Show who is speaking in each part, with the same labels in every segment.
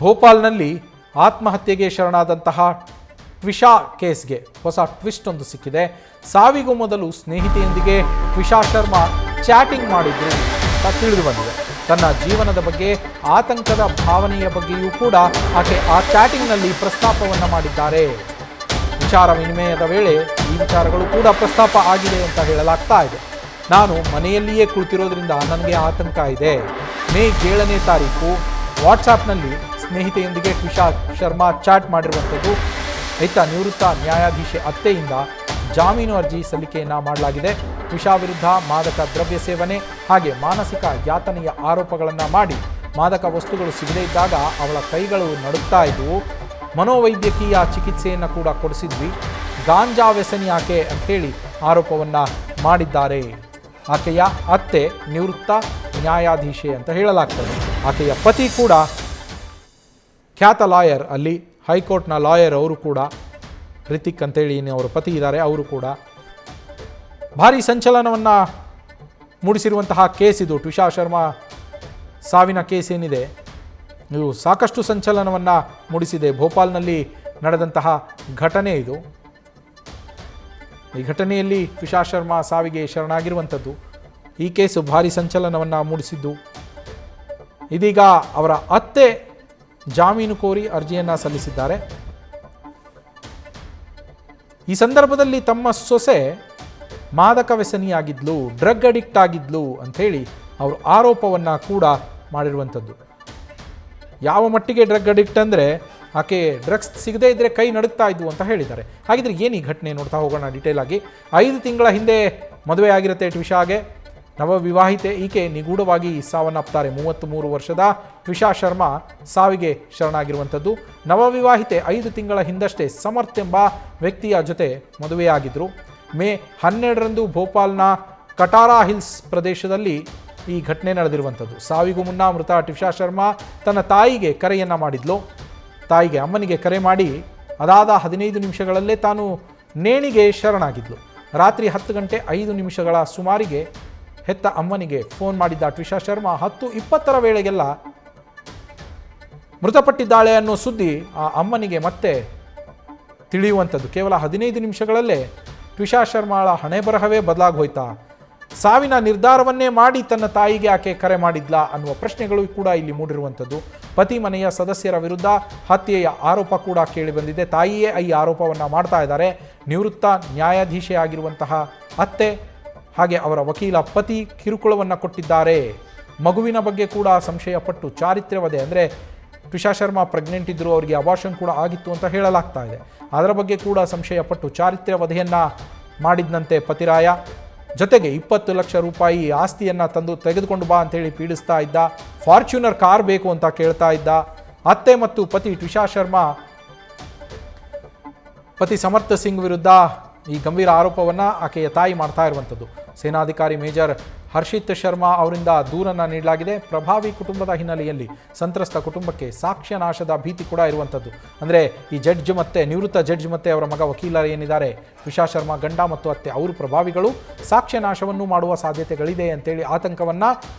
Speaker 1: ಭೋಪಾಲ್ನಲ್ಲಿ ಆತ್ಮಹತ್ಯೆಗೆ ಶರಣಾದಂತಹ ಟ್ವಿಷಾ ಕೇಸ್ಗೆ ಹೊಸ ಟ್ವಿಸ್ಟ್ ಒಂದು ಸಿಕ್ಕಿದೆ. ಸಾವಿಗೂ ಮೊದಲು ಸ್ನೇಹಿತೆಯೊಂದಿಗೆ ಟ್ವಿಷಾ ಶರ್ಮಾ ಚಾಟಿಂಗ್ ಮಾಡಿದ್ರು ಅಂತ ತಿಳಿದು ಬಂದಿದೆ. ತನ್ನ ಜೀವನದ ಬಗ್ಗೆ, ಆತಂಕದ ಭಾವನೆಯ ಬಗ್ಗೆಯೂ ಕೂಡ ಆಕೆ ಆ ಚಾಟಿಂಗ್ನಲ್ಲಿ ಪ್ರಸ್ತಾಪವನ್ನು ಮಾಡಿದ್ದಾರೆ. ವಿಚಾರ ವಿನಿಮಯದ ವೇಳೆ ಈ ವಿಚಾರಗಳು ಕೂಡ ಪ್ರಸ್ತಾಪ ಆಗಿದೆ ಅಂತ ಹೇಳಲಾಗ್ತಾ ಇದೆ. ನಾನು ಮನೆಯಲ್ಲಿಯೇ ಕುಳಿತಿರೋದ್ರಿಂದ ನನಗೆ ಆತಂಕ ಇದೆ. ಮೇ 7ನೇ ತಾರೀಕು ವಾಟ್ಸಾಪ್ನಲ್ಲಿ ಸ್ನೇಹಿತೆಯೊಂದಿಗೆ ಟ್ವಿಷಾ ಶರ್ಮಾ ಚಾಟ್ ಮಾಡಿರುವಂಥದ್ದು. ನಿವೃತ್ತ ನ್ಯಾಯಾಧೀಶೆ ಅತ್ತೆಯಿಂದ ಜಾಮೀನು ಅರ್ಜಿ ಸಲ್ಲಿಕೆಯನ್ನು ಮಾಡಲಾಗಿದೆ. ಟ್ವಿಷಾ ವಿರುದ್ಧ ಮಾದಕ ದ್ರವ್ಯ ಸೇವನೆ ಹಾಗೆ ಮಾನಸಿಕ ಯಾತನೆಯ ಆರೋಪಗಳನ್ನು ಮಾಡಿ ಮಾದಕ ವಸ್ತುಗಳು ಸಿಗದೇ ಇದ್ದಾಗ ಅವಳ ಕೈಗಳು ನಡುಗ್ತಾ ಇದ್ವು. ಮನೋವೈದ್ಯಕೀಯ ಚಿಕಿತ್ಸೆಯನ್ನು ಕೂಡ ಕೊಡಿಸಿದ್ವಿ. ಗಾಂಜಾ ವ್ಯಸನಿ ಆಕೆ ಅಂತ ಹೇಳಿ ಆರೋಪವನ್ನು ಮಾಡಿದ್ದಾರೆ. ಆಕೆಯ ಅತ್ತೆ ನಿವೃತ್ತ ನ್ಯಾಯಾಧೀಶೆ ಅಂತ ಹೇಳಲಾಗ್ತದೆ. ಆಕೆಯ ಪತಿ ಕೂಡ ಖ್ಯಾತ ಲಾಯರ್, ಅಲ್ಲಿ ಹೈಕೋರ್ಟ್ನ ಲಾಯರ್ ಅವರು ಕೂಡ, ರಿತಿಕ್ ಅಂತೇಳಿ ಅವರ ಪತಿ ಇದ್ದಾರೆ, ಅವರು ಕೂಡ. ಭಾರಿ ಸಂಚಲನವನ್ನು ಮೂಡಿಸಿರುವಂತಹ ಕೇಸ್ ಇದು. ಟ್ವಿಷಾ ಶರ್ಮಾ ಸಾವಿನ ಕೇಸ್ ಏನಿದೆ ಇದು ಸಾಕಷ್ಟು ಸಂಚಲನವನ್ನು ಮೂಡಿಸಿದೆ. ಭೋಪಾಲ್ನಲ್ಲಿ ನಡೆದಂತಹ ಘಟನೆ ಇದು. ಈ ಘಟನೆಯಲ್ಲಿ ಟ್ವಿಷಾ ಶರ್ಮಾ ಸಾವಿಗೆ ಶರಣಾಗಿರುವಂಥದ್ದು. ಈ ಕೇಸು ಭಾರಿ ಸಂಚಲನವನ್ನು ಮೂಡಿಸಿದ್ದು. ಇದೀಗ ಅವರ ಅತ್ತೆ ಜಾಮೀನು ಕೋರಿ ಅರ್ಜಿಯನ್ನು ಸಲ್ಲಿಸಿದ್ದಾರೆ. ಈ ಸಂದರ್ಭದಲ್ಲಿ ತಮ್ಮ ಸೊಸೆ ಮಾದಕ ವ್ಯಸನಿಯಾಗಿದ್ಲು, ಡ್ರಗ್ ಅಡಿಕ್ಟ್ ಆಗಿದ್ಲು ಅಂಥೇಳಿ ಅವರು ಆರೋಪವನ್ನು ಕೂಡ ಮಾಡಿರುವಂಥದ್ದು. ಯಾವ ಮಟ್ಟಿಗೆ ಡ್ರಗ್ ಅಡಿಕ್ಟ್ ಅಂದರೆ ಆಕೆ ಡ್ರಗ್ಸ್ ಸಿಗದೇ ಇದ್ದರೆ ಕೈ ನಡುಗ್ತಾ ಇದ್ವು ಅಂತ ಹೇಳಿದ್ದಾರೆ. ಹಾಗಿದ್ರೆ ಏನು ಈ ಘಟನೆ ನೋಡ್ತಾ ಹೋಗೋಣ ಡೀಟೇಲ್ ಆಗಿ. 5 ತಿಂಗಳ ಹಿಂದೆ ಮದುವೆ ಆಗಿರುತ್ತೆ ಟ್ವಿಷಾಗೆ. ನವವಿವಾಹಿತೆ ಈಕೆ ನಿಗೂಢವಾಗಿ ಸಾವನ್ನಪ್ತಾರೆ. 33 ವರ್ಷದ ಟ್ವಿಷಾ ಶರ್ಮಾ ಸಾವಿಗೆ ಶರಣಾಗಿರುವಂಥದ್ದು. ನವವಿವಾಹಿತೆ 5 ತಿಂಗಳ ಹಿಂದಷ್ಟೇ ಸಮರ್ಥ್ ಎಂಬ ವ್ಯಕ್ತಿಯ ಜೊತೆ ಮದುವೆಯಾಗಿದ್ದರು. ಮೇ 12ರಂದು ಭೋಪಾಲ್ನ ಕಟಾರಾ ಹಿಲ್ಸ್ ಪ್ರದೇಶದಲ್ಲಿ ಈ ಘಟನೆ ನಡೆದಿರುವಂಥದ್ದು. ಸಾವಿಗೂ ಮುನ್ನ ಮೃತ ಟ್ವಿಷಾ ಶರ್ಮಾ ತನ್ನ ತಾಯಿಗೆ ಕರೆಯನ್ನು ಮಾಡಿದ್ಲು. ತಾಯಿಗೆ, ಅಮ್ಮನಿಗೆ ಕರೆ ಮಾಡಿ ಅದಾದ 15 ನಿಮಿಷಗಳಲ್ಲೇ ತಾನು ನೇಣಿಗೆ ಶರಣಾಗಿದ್ಲು. ರಾತ್ರಿ 10 ಗಂಟೆ 5 ನಿಮಿಷಗಳ ಸುಮಾರಿಗೆ ಹೆತ್ತ ಅಮ್ಮನಿಗೆ ಫೋನ್ ಮಾಡಿದ್ದ ಟ್ವಿಷಾ ಶರ್ಮಾ 10:20ರ ವೇಳೆಗೆಲ್ಲ ಮೃತಪಟ್ಟಿದ್ದಾಳೆ ಅನ್ನೋ ಸುದ್ದಿ ಆ ಅಮ್ಮನಿಗೆ ಮತ್ತೆ ತಿಳಿಯುವಂಥದ್ದು. ಕೇವಲ 15 ನಿಮಿಷಗಳಲ್ಲೇ ಟ್ವಿಷಾ ಶರ್ಮಾಳ ಹಣೆ ಬರಹವೇ ಬದಲಾಗಿ ಹೋಯ್ತಾ? ಸಾವಿನ ನಿರ್ಧಾರವನ್ನೇ ಮಾಡಿ ತನ್ನ ತಾಯಿಗೆ ಆಕೆ ಕರೆ ಮಾಡಿದ್ಲಾ ಅನ್ನುವ ಪ್ರಶ್ನೆಗಳು ಕೂಡ ಇಲ್ಲಿ ಮೂಡಿರುವಂಥದ್ದು. ಪತಿ ಮನೆಯ ಸದಸ್ಯರ ವಿರುದ್ಧ ಹತ್ಯೆಯ ಆರೋಪ ಕೂಡ ಕೇಳಿಬಂದಿದೆ. ತಾಯಿಯೇ ಈ ಆರೋಪವನ್ನು ಮಾಡ್ತಾ ಇದ್ದಾರೆ. ನಿವೃತ್ತ ನ್ಯಾಯಾಧೀಶೆ ಆಗಿರುವಂತಹ ಅತ್ತೆ ಹಾಗೆ ಅವರ ವಕೀಲ ಪತಿ ಕಿರುಕುಳವನ್ನು ಕೊಟ್ಟಿದ್ದಾರೆ. ಮಗುವಿನ ಬಗ್ಗೆ ಕೂಡ ಸಂಶಯಪಟ್ಟು ಚಾರಿತ್ರ್ಯವಧೆ, ಅಂದರೆ ಟ್ವಿಷಾ ಶರ್ಮಾ ಪ್ರೆಗ್ನೆಂಟ್ ಇದ್ದರು, ಅವರಿಗೆ ಅಬಾರ್ಷನ್ ಕೂಡ ಆಗಿತ್ತು ಅಂತ ಹೇಳಲಾಗ್ತಾ ಇದೆ. ಅದರ ಬಗ್ಗೆ ಕೂಡ ಸಂಶಯಪಟ್ಟು ಚಾರಿತ್ರ್ಯವಧೆಯನ್ನು ಮಾಡಿದ್ದಂತೆ ಪತಿರಾಯ. ಜೊತೆಗೆ 20 ಲಕ್ಷ ರೂಪಾಯಿ ಆಸ್ತಿಯನ್ನು ತೆಗೆದುಕೊಂಡು ಬಾ ಅಂತೇಳಿ ಪೀಡಿಸ್ತಾ ಇದ್ದ. ಫಾರ್ಚ್ಯೂನರ್ ಕಾರ್ ಬೇಕು ಅಂತ ಕೇಳ್ತಾ ಇದ್ದ. ಅತ್ತೆ ಮತ್ತು ಪತಿ ಟ್ವಿಷಾ ಶರ್ಮಾ ಪತಿ ಸಮರ್ಥ್ ಸಿಂಗ್ ವಿರುದ್ಧ ಈ ಗಂಭೀರ ಆರೋಪವನ್ನು ಆಕೆಯ ತಾಯಿ ಮಾಡ್ತಾ ಇರುವಂಥದ್ದು. ಸೇನಾಧಿಕಾರಿ ಮೇಜರ್ ಹರ್ಷಿತ್ ಶರ್ಮಾ ಅವರಿಂದ ದೂರನ್ನು ನೀಡಲಾಗಿದೆ. ಪ್ರಭಾವಿ ಕುಟುಂಬದ ಹಿನ್ನೆಲೆಯಲ್ಲಿ ಸಂತ್ರಸ್ತ ಕುಟುಂಬಕ್ಕೆ ಸಾಕ್ಷ್ಯ ನಾಶದ ಭೀತಿ ಕೂಡ ಇರುವಂಥದ್ದು. ಅಂದರೆ ಈ ಜಡ್ಜ್ ಮತ್ತು ನಿವೃತ್ತ ಜಡ್ಜ್ ಮತ್ತು ಅವರ ಮಗ ವಕೀಲರು ಏನಿದ್ದಾರೆ, ಟ್ವಿಷಾ ಶರ್ಮಾ ಗಂಡ ಮತ್ತು ಅತ್ತೆ, ಅವರು ಪ್ರಭಾವಿಗಳು ಸಾಕ್ಷ್ಯ ನಾಶವನ್ನು ಮಾಡುವ ಸಾಧ್ಯತೆಗಳಿದೆ ಅಂತೇಳಿ ಆತಂಕವನ್ನು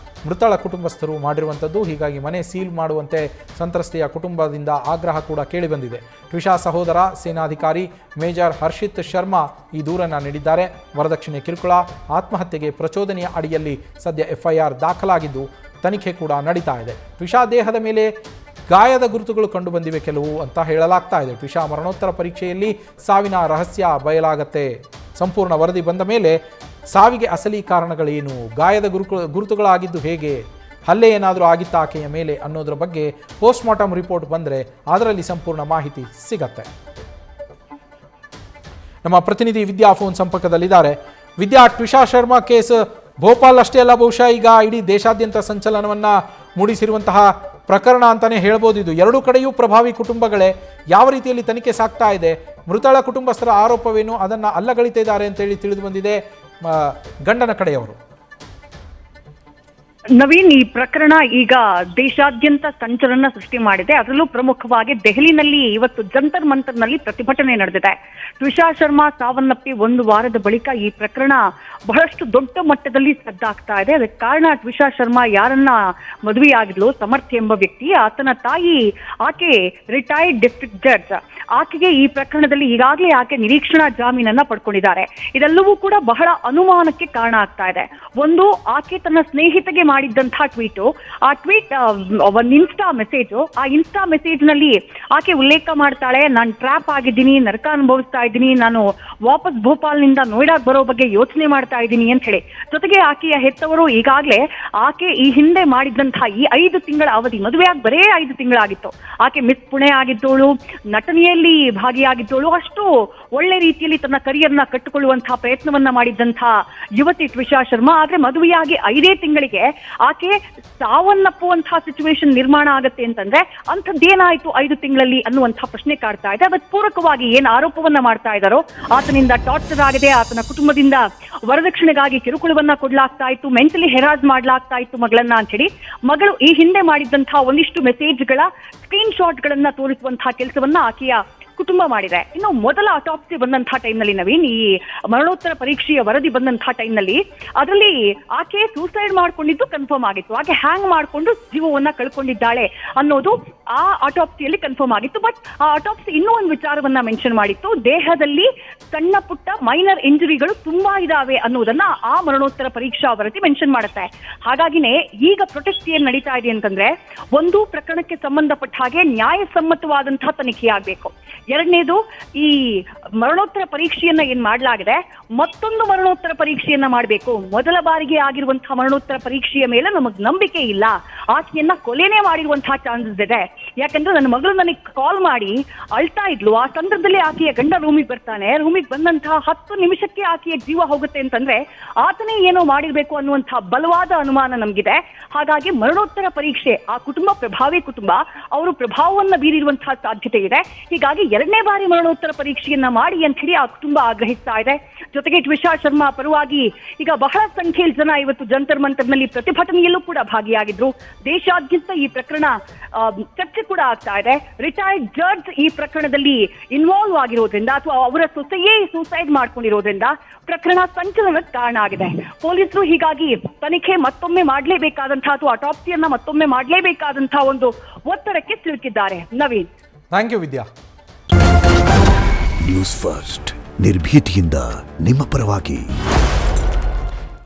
Speaker 1: ಮೃತಳ ಕುಟುಂಬಸ್ಥರು ಮಾಡಿರುವಂಥದ್ದು. ಹೀಗಾಗಿ ಮನೆ ಸೀಲ್ ಮಾಡುವಂತೆ ಸಂತ್ರಸ್ತೆಯ ಕುಟುಂಬದಿಂದ ಆಗ್ರಹ ಕೂಡ ಕೇಳಿಬಂದಿದೆ. ಟ್ವಿಷಾ ಸಹೋದರ ಸೇನಾಧಿಕಾರಿ ಮೇಜರ್ ಹರ್ಷಿತ್ ಶರ್ಮಾ ಈ ದೂರನ್ನು ನೀಡಿದ್ದಾರೆ. ವರದಕ್ಷಿಣೆ ಕಿರುಕುಳ, ಆತ್ಮಹತ್ಯೆಗೆ ಪ್ರಚೋದನೆಯ ಅಡಿಯಲ್ಲಿ ಸದ್ಯ FIR ದಾಖಲಾಗಿದ್ದು ತನಿಖೆ ಕೂಡ ನಡೀತಾ ಇದೆ. ಟ್ವಿಷಾ ದೇಹದ ಮೇಲೆ ಗಾಯದ ಗುರುತುಗಳು ಕಂಡುಬಂದಿವೆ ಕೆಲವು ಅಂತ ಹೇಳಲಾಗ್ತಾ ಇದೆ. ಟ್ವಿಷಾ ಮರಣೋತ್ತರ ಪರೀಕ್ಷೆಯಲ್ಲಿ ಸಾವಿನ ರಹಸ್ಯ ಬಯಲಾಗತ್ತೆ. ಸಂಪೂರ್ಣ ವರದಿ ಬಂದ ಮೇಲೆ ಸಾವಿಗೆ ಅಸಲಿ ಕಾರಣಗಳೇನು, ಗಾಯದ ಗುರುತುಗಳಾಗಿದ್ದು ಹೇಗೆ, ಹಲ್ಲೆ ಏನಾದರೂ ಆಗಿತ್ತ ಆಕೆಯ ಮೇಲೆ ಅನ್ನೋದ್ರ ಬಗ್ಗೆ ಪೋಸ್ಟ್ ಮಾರ್ಟಮ್ ರಿಪೋರ್ಟ್ ಬಂದರೆ ಅದರಲ್ಲಿ ಸಂಪೂರ್ಣ ಮಾಹಿತಿ ಸಿಗತ್ತೆ. ನಮ್ಮ ಪ್ರತಿನಿಧಿ ವಿದ್ಯಾ ಫೋನ್ ಸಂಪರ್ಕದಲ್ಲಿದ್ದಾರೆ. ವಿದ್ಯಾ, ಟ್ವಿಷಾ ಶರ್ಮಾ ಕೇಸ್ ಭೋಪಾಲ್ ಅಷ್ಟೇ ಅಲ್ಲ, ಬಹುಶಃ ಈಗ ಇಡೀ ದೇಶಾದ್ಯಂತ ಸಂಚಲನವನ್ನು ಮೂಡಿಸಿರುವಂತಹ ಪ್ರಕರಣ ಅಂತಲೇ ಹೇಳ್ಬೋದು. ಇದು ಎರಡೂ ಕಡೆಯೂ ಪ್ರಭಾವಿ ಕುಟುಂಬಗಳೇ. ಯಾವ ರೀತಿಯಲ್ಲಿ ತನಿಖೆ ಸಾಗ್ತಾ ಇದೆ? ಮೃತಳ ಕುಟುಂಬಸ್ಥರ ಆರೋಪವೇನು, ಅದನ್ನು ಅಲ್ಲಗಳಿತಿದ್ದಾರೆ ಅಂತೇಳಿ ತಿಳಿದು ಬಂದಿದೆ ಗಂಡನ ಕಡೆಯವರು?
Speaker 2: ನವೀನ್, ಈ ಪ್ರಕರಣ ಈಗ ದೇಶಾದ್ಯಂತ ಸಂಚಲನ ಸೃಷ್ಟಿ ಮಾಡಿದೆ. ಅದರಲ್ಲೂ ಪ್ರಮುಖವಾಗಿ ದೆಹಲಿನಲ್ಲಿ ಇವತ್ತು ಜಂತರ್ ಮಂತರ್ನಲ್ಲಿ ಪ್ರತಿಭಟನೆ ನಡೆದಿದೆ. ಟ್ವಿಷಾ ಶರ್ಮಾ ಸಾವನ್ನಪ್ಪಿ 1 ವಾರದ ಬಳಿಕ ಈ ಪ್ರಕರಣ ಬಹಳಷ್ಟು ದೊಡ್ಡ ಮಟ್ಟದಲ್ಲಿ ಸದ್ದಾಗ್ತಾ ಇದೆ. ಅದಕ್ಕೆ ಕಾರಣ ಟ್ವಿಷಾ ಶರ್ಮಾ ಯಾರನ್ನ ಮದುವೆಯಾಗಿದ್ಲು, ಸಮರ್ಥ್ ಎಂಬ ವ್ಯಕ್ತಿ, ಆತನ ತಾಯಿ, ಆಕೆ ರಿಟೈರ್ಡ್ ಡಿಸ್ಟ್ರಿಕ್ಟ್ ಜಡ್ಜ್. ಆಕೆಗೆ ಈ ಪ್ರಕರಣದಲ್ಲಿ ಈಗಾಗಲೇ ಆಕೆ ನಿರೀಕ್ಷಣಾ ಜಾಮೀನನ್ನ ಪಡ್ಕೊಂಡಿದ್ದಾರೆ. ಇದೆಲ್ಲವೂ ಕೂಡ ಬಹಳ ಅನುಮಾನಕ್ಕೆ ಕಾರಣ ಆಗ್ತಾ ಇದೆ. ಒಂದು, ಆಕೆ ತನ್ನ ಸ್ನೇಹಿತಗೆ ಮಾಡಿದ್ದಂತಹ ಟ್ವೀಟು, ಆ ಟ್ವೀಟ್ ಒಂದು ಇನ್ಸ್ಟಾ ಮೆಸೇಜ್. ಆ ಇನ್ಸ್ಟಾ ಮೆಸೇಜ್ ನಲ್ಲಿ ಆಕೆ ಉಲ್ಲೇಖ ಮಾಡ್ತಾಳೆ, ನಾನು ಟ್ರ್ಯಾಪ್ ಆಗಿದ್ದೀನಿ, ನರಕ ಅನುಭವಿಸ್ತಾ ಇದ್ದೀನಿ, ನಾನು ವಾಪಸ್ ಭೋಪಾಲ್ನಿಂದ ನೋಯ್ಡಾಗ್ ಬರೋ ಬಗ್ಗೆ ಯೋಚನೆ ಮಾಡ್ತಾ ಇದ್ದೀನಿ ಅಂತ ಹೇಳಿ. ಜೊತೆಗೆ ಆಕೆಯ ಹೆತ್ತವರು ಈಗಾಗಲೇ ಆಕೆ ಈ ಹಿಂದೆ ಮಾಡಿದ್ದಂತಹ ಈ 5 ತಿಂಗಳ ಅವಧಿ, ಮದುವೆಯಾಗಿ ಬರೇ 5 ತಿಂಗಳಾಗಿತ್ತು, ಆಕೆ ಮಿಸ್ ಪುಣೆ ಆಗಿದ್ದೋಳು, ನಟನೆಯಲ್ಲಿ ಭಾಗಿಯಾಗಿದ್ದೋಳು, ಅಷ್ಟು ಒಳ್ಳೆ ರೀತಿಯಲ್ಲಿ ತನ್ನ ಕರಿಯರ್ನ ಕಟ್ಟಿಕೊಳ್ಳುವಂತಹ ಪ್ರಯತ್ನವನ್ನ ಮಾಡಿದ್ದಂತಹ ಯುವತಿ ಟ್ವಿಷಾ ಶರ್ಮಾ. ಆದ್ರೆ ಮದುವೆಯಾಗಿ 5 ತಿಂಗಳಿಗೆ ಆಕೆ ಸಾವನ್ನಪ್ಪುವಂತಹ ಸಿಚುವೇಶನ್ ನಿರ್ಮಾಣ ಆಗತ್ತೆ ಅಂತಂದ್ರೆ ಅಂಥದ್ದೇನಾಯ್ತು 5 ತಿಂಗಳಲ್ಲಿ ಅನ್ನುವಂತಹ ಪ್ರಶ್ನೆ ಕಾಡ್ತಾ ಇದೆ. ಅದಕ್ಕೆ ಪೂರಕವಾಗಿ ಏನ್ ಆರೋಪವನ್ನ ಮಾಡ್ತಾ ಇದ್ದಾರೋ, ಆತನಿಂದ ಟಾರ್ಚರ್ ಆಗಿದೆ, ಆತನ ಕುಟುಂಬದಿಂದ ವರದಕ್ಷಿಣೆಗಾಗಿ ಕಿರುಕುಳವನ್ನ ಕೊಡ್ಲಾಗ್ತಾ ಇತ್ತು, ಮೆಂಟಲಿ ಹೆರಾಸ್ ಮಾಡ್ಲಾಗ್ತಾ ಇತ್ತು ಮಗಳನ್ನ ಅಂತ ಹೇಳಿ ಮಗಳು ಈ ಹಿಂದೆ ಮಾಡಿದಂತಹ ಒಂದಿಷ್ಟು ಮೆಸೇಜ್ಗಳ ಸ್ಕ್ರೀನ್ ಶಾಟ್ಗಳನ್ನ ತೋರಿಸುವಂತಹ ಕೆಲಸವನ್ನ ಆಕೆಯ ಕುಟುಂಬ ಮಾಡಿದೆ. ಇನ್ನು ಮೊದಲ ಅಟಾಪ್ಸಿ ಬಂದಂತಹ ಟೈಮ್ನಲ್ಲಿ ನವೀನ್, ಈ ಮರಣೋತ್ತರ ಪರೀಕ್ಷೆಯ ವರದಿ ಬಂದಂತಹ ಟೈಮ್ನಲ್ಲಿ ಅದರಲ್ಲಿ ಆಕೆ ಸೂಸೈಡ್ ಮಾಡ್ಕೊಂಡಿದ್ದು ಕನ್ಫರ್ಮ್ ಆಗಿತ್ತು. ಆಕೆ ಹ್ಯಾಂಗ್ ಮಾಡ್ಕೊಂಡು ಜೀವವನ್ನ ಕಳ್ಕೊಂಡಿದ್ದಾಳೆ ಅನ್ನೋದು ಆ ಅಟಾಪ್ಸಿಯಲ್ಲಿ ಕನ್ಫರ್ಮ್ ಆಗಿತ್ತು. ಬಟ್ ಆ ಅಟಾಪ್ಸಿ ಇನ್ನೂ ಒಂದು ವಿಚಾರವನ್ನ ಮೆನ್ಷನ್ ಮಾಡಿತ್ತು, ದೇಹದಲ್ಲಿ ಸಣ್ಣ ಪುಟ್ಟ ಮೈನರ್ ಇಂಜುರಿಗಳು ತುಂಬಾ ಇದಾವೆ ಅನ್ನೋದನ್ನ ಆ ಮರಣೋತ್ತರ ಪರೀಕ್ಷಾ ವರದಿ ಮೆನ್ಷನ್ ಮಾಡುತ್ತೆ. ಹಾಗಾಗಿನೇ ಈಗ ಪ್ರೊಟೆಸ್ಟ್ ಏನ್ ನಡೀತಾ ಇದೆ ಅಂತಂದ್ರೆ, ಒಂದು, ಪ್ರಕರಣಕ್ಕೆ ಸಂಬಂಧಪಟ್ಟ ಹಾಗೆ ನ್ಯಾಯಸಮ್ಮತವಾದಂತಹ ತನಿಖೆ ಆಗ್ಬೇಕು. ಎರಡನೇದು, ಈ ಮರಣೋತ್ತರ ಪರೀಕ್ಷೆಯನ್ನ ಏನ್ ಮಾಡಲಾಗಿದೆ, ಮತ್ತೊಂದು ಮರಣೋತ್ತರ ಪರೀಕ್ಷೆಯನ್ನ ಮಾಡಬೇಕು. ಮೊದಲ ಬಾರಿಗೆ ಆಗಿರುವಂತಹ ಮರಣೋತ್ತರ ಪರೀಕ್ಷೆಯ ಮೇಲೆ ನಮಗ್ ನಂಬಿಕೆ ಇಲ್ಲ, ಆಕೆಯನ್ನ ಕೊಲೆನೇ ಮಾಡಿರುವಂತಹ ಚಾನ್ಸಸ್ ಇದೆ. ಯಾಕಂದ್ರೆ ನನ್ನ ಮಗಳು ನನಗೆ ಕಾಲ್ ಮಾಡಿ ಅಳ್ತಾ ಇದ್ಲು, ಆ ಸಂದರ್ಭದಲ್ಲಿ ಆಕೆಯ ಗಂಡ ರೂಮಿಗೆ ಬರ್ತಾನೆ, ರೂಮಿಗೆ ಬಂದಂತಹ 10 ನಿಮಿಷಕ್ಕೆ ಆಕೆಯ ಜೀವ ಹೋಗುತ್ತೆ ಅಂತಂದ್ರೆ ಆತನೇ ಏನೋ ಮಾಡಿರ್ಬೇಕು ಅನ್ನುವಂತಹ ಬಲವಾದ ಅನುಮಾನ ನಮ್ಗಿದೆ. ಹಾಗಾಗಿ ಮರಣೋತ್ತರ ಪರೀಕ್ಷೆ, ಆ ಕುಟುಂಬ ಪ್ರಭಾವಿ ಕುಟುಂಬ, ಅವರು ಪ್ರಭಾವವನ್ನ ಬೀರಿರುವಂತಹ ಸಾಧ್ಯತೆ ಇದೆ. ಹೀಗಾಗಿ 2ನೇ ಬಾರಿ ಮರಣೋತ್ತರ ಪರೀಕ್ಷೆಯನ್ನ ಮಾಡಿ ಅಂತ ಹೇಳಿ ಆ ಕುಟುಂಬ ಆಗ್ರಹಿಸ್ತಾ ಇದೆ. ಜೊತೆಗೆ ಟ್ವಿಷಾ ಶರ್ಮಾ ಪರವಾಗಿ ಈಗ ಬಹಳ ಸಂಖ್ಯೆಯಲ್ಲಿ ಜನ ಇವತ್ತು ಜಂತರ್ ಮಂತರ್ನಲ್ಲಿ ಪ್ರತಿಭಟನೆಯಲ್ಲೂ ಕೂಡ ಭಾಗಿಯಾಗಿದ್ರು. ದೇಶಾದ್ಯಂತ ಈ ಪ್ರಕರಣ ಚರ್ಚೆ ಕೂಡ ಆಗ್ತಾ ಇದೆ. ರಿಟೈರ್ಡ್ ಜಡ್ಜ್ ಈ ಪ್ರಕರಣದಲ್ಲಿ ಇನ್ವಾಲ್ವ್ ಆಗಿರೋದ್ರಿಂದ ಅಥವಾ ಅವರ ಸೊಸೆಯೇ ಸೂಸೈಡ್ ಮಾಡ್ಕೊಂಡಿರೋದ್ರಿಂದ ಪ್ರಕರಣ ಸಂಚಲನಕ್ಕೆ ಕಾರಣ ಆಗಿದೆ. ಪೊಲೀಸರು ಹೀಗಾಗಿ ತನಿಖೆ ಮತ್ತೊಮ್ಮೆ ಮಾಡಲೇಬೇಕಾದಂತಹ ಅಥವಾ ಅಟಾಪ್ಸಿಯನ್ನ ಮತ್ತೊಮ್ಮೆ ಮಾಡಲೇಬೇಕಾದಂತಹ ಒಂದು ಒತ್ತಡಕ್ಕೆ ಸಿಲುಕಿದ್ದಾರೆ. Naveen,
Speaker 1: thank you Vidya.
Speaker 3: News first, ನಿರ್ಭೀತಿಯಿಂದ ನಿಮ್ಮ ಪರವಾಗಿ.